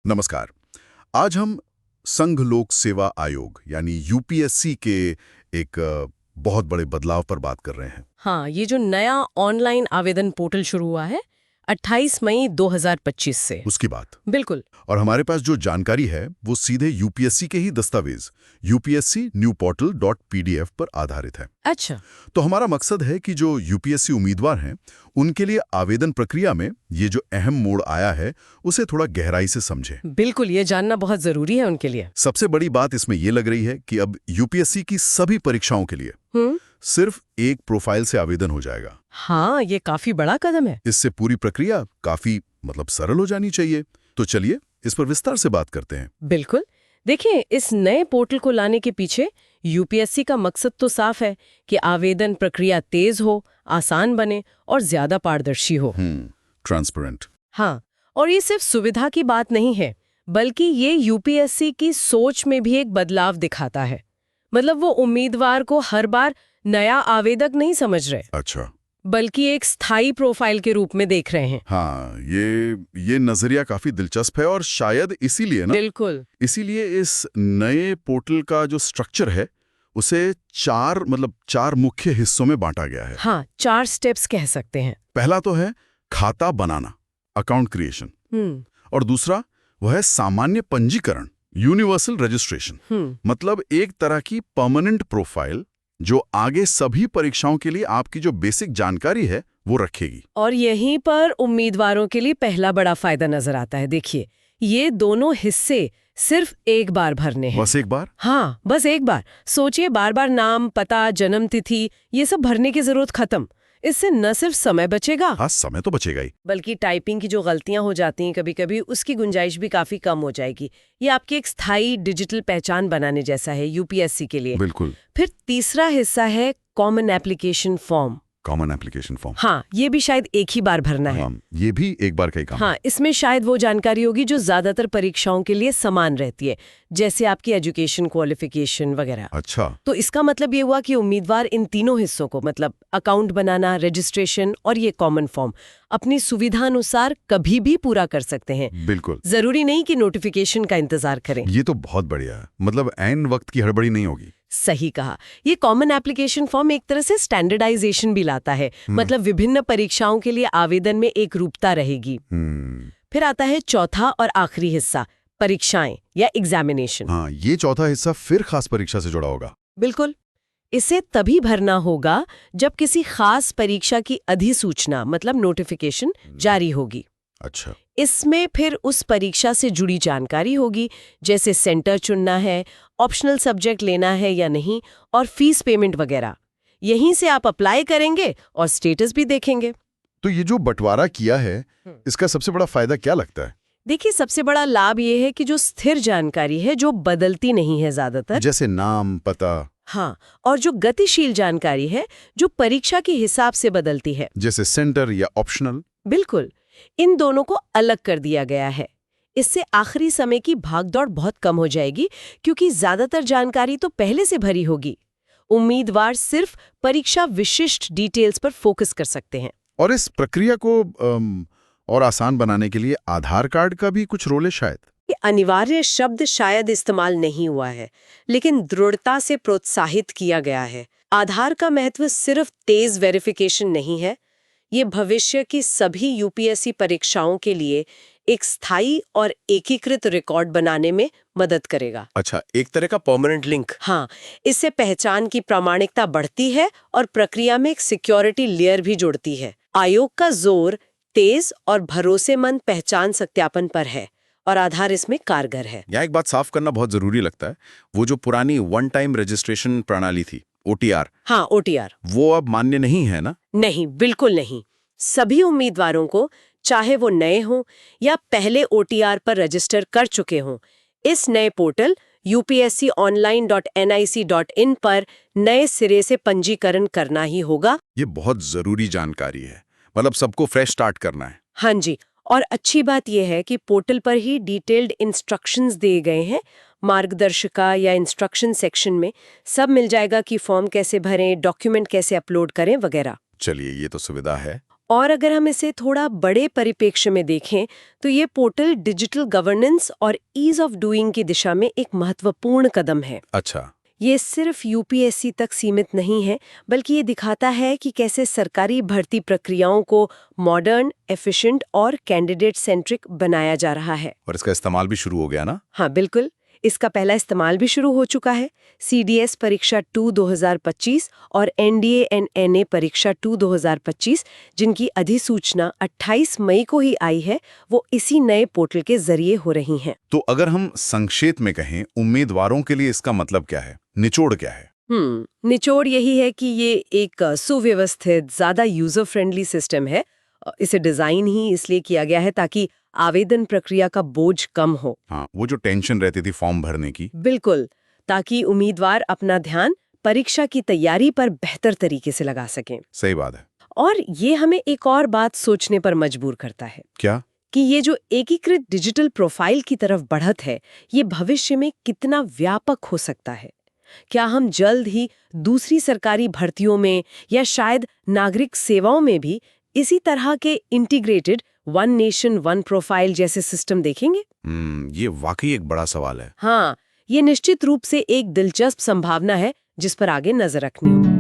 नमस्कार। आज हम संघ लोक सेवा आयोग यानी यूपीएससी के एक बहुत बड़े बदलाव पर बात कर रहे हैं। हाँ, ये जो नया ऑनलाइन आवेदन पोर्टल शुरू हुआ है 28 मई 2025 से। उसकी बात। बिल्कुल। और हमारे पास जो जानकारी है वो सीधे यूपीएससी के ही दस्तावेज upsc-new-portal.pdf पर आधारित है। अच्छा। तो हमारा मकसद है कि जो यूपीएससी उम्मीदवार हैं उनके लिए आवेदन प्रक्रिया में ये जो अहम मोड़ आया है उसे थोड़ा गहराई से समझें। बिल्कुल, ये जानना बहुत जरूरी है उनके लिए। सबसे बड़ी बात इसमें ये लग रही है कि अब यूपीएससी की सभी परीक्षाओं के लिए सिर्फ एक प्रोफाइल से आवेदन हो जाएगा। हाँ, ये काफी बड़ा कदम है। इससे पूरी प्रक्रिया काफी सरल हो जानी चाहिए। तो चलिए इस पर विस्तार से बात करते हैं। बिल्कुल। देखिए, इस नए पोर्टल को लाने के पीछे यूपीएससी का मकसद तो साफ है कि आवेदन प्रक्रिया तेज हो, आसान बने और ज्यादा पारदर्शी हो। ट्रांसपेरेंट। हाँ, और ये सिर्फ सुविधा की बात नहीं है, बल्कि ये यूपीएससी की सोच में भी एक बदलाव दिखाता है। मतलब वो उम्मीदवार को हर बार नया आवेदक नहीं समझ रहे। अच्छा। बल्कि एक स्थायी प्रोफाइल के रूप में देख रहे हैं। हाँ, ये नजरिया काफी दिलचस्प है और शायद इसीलिए बिल्कुल। इसीलिए इस नए पोर्टल का जो स्ट्रक्चर है उसे चार मुख्य हिस्सों में बांटा गया है। हाँ, 4 स्टेप्स कह सकते हैं। पहला तो है खाता बनाना, अकाउंट क्रिएशन। और दूसरा वह है सामान्य पंजीकरण, यूनिवर्सल रजिस्ट्रेशन। मतलब एक तरह की परमानेंट प्रोफाइल जो आगे सभी परीक्षाओं के लिए आपकी जो बेसिक जानकारी है वो रखेगी। और यहीं पर उम्मीदवारों के लिए पहला बड़ा फायदा नजर आता है। देखिए, ये दोनों हिस्से सिर्फ एक बार भरने हैं। बस एक बार? हाँ, बस एक बार। सोचिए, बार बार नाम, पता, जन्म तिथि ये सब भरने की जरूरत खत्म। इससे न सिर्फ समय बचेगा, हाँ, समय तो बचेगा ही, बल्कि टाइपिंग की जो गलतियां हो जाती हैं कभी-कभी, उसकी गुंजाइश भी काफी कम हो जाएगी। ये आपकी एक स्थायी डिजिटल पहचान बनाने जैसा है यूपीएससी के लिए। बिल्कुल। फिर तीसरा हिस्सा है common application form. Common application form. हाँ, ये भी शायद एक ही बार भरना है। हाँ, ये भी एक बार का ही काम है। हाँ, इसमें शायद वो जानकारी होगी जो ज्यादातर परीक्षाओं के लिए समान रहती है, जैसे आपकी एजुकेशन क्वालिफिकेशन वगैरह। अच्छा। तो इसका मतलब ये हुआ कि उम्मीदवार इन तीनों हिस्सों को, मतलब अकाउंट बनाना, रजिस्ट्रेशन और ये कॉमन फॉर्म, अपनी सुविधा अनुसार कभी भी पूरा कर सकते हैं। बिल्कुल। जरूरी नहीं कि नोटिफिकेशन का इंतजार करें। ये तो बहुत बढ़िया है। मतलब ऐन वक्त की हड़बड़ी नहीं होगी। सही कहा। ये कॉमन एप्लीकेशन फॉर्म एक तरह से स्टैंडर्डाइजेशन भी लाता है। मतलब विभिन्न परीक्षाओं के लिए आवेदन में एक रूपता रहेगी। फिर आता है चौथा और आखिरी हिस्सा, परीक्षाएं या एग्जामिनेशन। हाँ, ये चौथा हिस्सा फिर खास परीक्षा से जुड़ा होगा। बिल्कुल। इसे तभी भरना होगा जब किसी खास परीक्षा की अधिसूचना, मतलब नोटिफिकेशन, जारी होगी। अच्छा। इसमें फिर उस परीक्षा से जुड़ी जानकारी होगी, जैसे सेंटर चुनना है, ऑप्शनल सब्जेक्ट लेना है या नहीं, और फीस पेमेंट वगैरह। यहीं से आप अप्लाई करेंगे और स्टेटस भी देखेंगे। तो ये जो बंटवारा किया है इसका सबसे बड़ा फायदा क्या लगता है? देखिए, सबसे बड़ा लाभ ये है कि जो स्थिर जानकारी है, जो बदलती नहीं है ज्यादातर, जैसे नाम, पता। हाँ, और जो गतिशील जानकारी है, जो परीक्षा के हिसाब से बदलती है, जैसे सेंटर या ऑप्शनल। बिल्कुल, इन दोनों को अलग कर दिया गया है। इससे आखिरी समय की भागदौड़ बहुत कम हो जाएगी, क्योंकि ज्यादातर जानकारी तो पहले से भरी होगी। उम्मीदवार सिर्फ परीक्षा विशिष्ट डिटेल्स पर फोकस कर सकते हैं। और इस प्रक्रिया को और आसान बनाने के लिए आधार कार्ड का भी कुछ रोल है शायद। ये अनिवार्य शब्द शायद इस्तेमाल नहीं हुआ है, लेकिन दृढ़ता से प्रोत्साहित किया गया है। आधार का महत्व सिर्फ तेज वेरिफिकेशन नहीं है, ये भविष्य की सभी यूपीएससी परीक्षाओं के लिए एक स्थायी और एकीकृत रिकॉर्ड बनाने में मदद करेगा। अच्छा, एक तरह का परमानेंट लिंक। हाँ, इससे पहचान की प्रामाणिकता बढ़ती है और प्रक्रिया में एक सिक्योरिटी लेयर भी जुड़ती है। आयोग का जोर तेज और भरोसेमंद पहचान सत्यापन पर है और आधार इसमें कारगर है। यहाँ एक बात साफ करना बहुत जरूरी लगता है, वो जो पुरानी वन टाइम रजिस्ट्रेशन प्रणाली थी, ओटीआर। हाँ, ओटीआर। वो अब मान्य नहीं है ना? नहीं, बिल्कुल नहीं। सभी उम्मीदवारों को, चाहे वो नए हों या पहले ओटीआर पर रजिस्टर कर चुके हों, इस नए पोर्टल upsconline.nic.in पर नए सिरे से पंजीकरण करना ही होगा। ये बहुत जरूरी जानकारी है। मतलब सबको फ्रेश स्टार्ट करना है। हाँ जी, और अच्छी बात यह है कि पोर्टल पर ही डिटेल्ड इंस्ट्रक्शंस दिए गए हैं। मार्गदर्शिका या इंस्ट्रक्शन सेक्शन में सब मिल जाएगा कि फॉर्म कैसे भरें, डॉक्यूमेंट कैसे अपलोड करें वगैरह। चलिए, ये तो सुविधा है। और अगर हम इसे थोड़ा बड़े परिप्रेक्ष्य में देखें तो ये पोर्टल डिजिटल गवर्नेंस और ईज ऑफ डूइंग की दिशा में एक महत्वपूर्ण कदम है। अच्छा। ये सिर्फ यूपीएससी तक सीमित नहीं है, बल्कि ये दिखाता है कि कैसे सरकारी भर्ती प्रक्रियाओं को मॉडर्न, एफिशिएंट और कैंडिडेट सेंट्रिक बनाया जा रहा है। और इसका इस्तेमाल भी शुरू हो गया ना? हाँ बिल्कुल, इसका पहला इस्तेमाल भी शुरू हो चुका है। सीडीएस परीक्षा 2 2025 और एनडीए एंड एनए परीक्षा 2 2025, जिनकी अधिसूचना 28 मई को ही आई है, वो इसी नए पोर्टल के जरिए हो रही हैं। तो अगर हम संक्षेप में कहें, उम्मीदवारों के लिए इसका मतलब क्या है, निचोड़ क्या है? निचोड़ यही है कि ये एक सुव्यवस्थित, ज्यादा यूजर फ्रेंडली सिस्टम है। इसे डिजाइन ही इसलिए किया गया है ताकि आवेदन प्रक्रिया का बोझ कम हो। हाँ, वो जो टेंशन रहती थी फॉर्म भरने की। बिल्कुल, ताकि उम्मीदवार अपना ध्यान परीक्षा की तैयारी पर बेहतर तरीके से लगा सकें। सही बात है। और ये हमें एक और बात सोचने पर मजबूर करता है। क्या? कि ये जो एकीकृत डिजिटल प्रोफाइल की तरफ बढ़त है, ये भविष्य में कितना व्यापक हो सकता है। क्या हम जल्द ही दूसरी सरकारी भर्तियों में या शायद नागरिक सेवाओं में भी इसी तरह के integrated one nation one profile जैसे सिस्टम देखेंगे? ये वाकई एक बड़ा सवाल है। हाँ, ये निश्चित रूप से एक दिलचस्प संभावना है जिस पर आगे नजर रखनी होगी।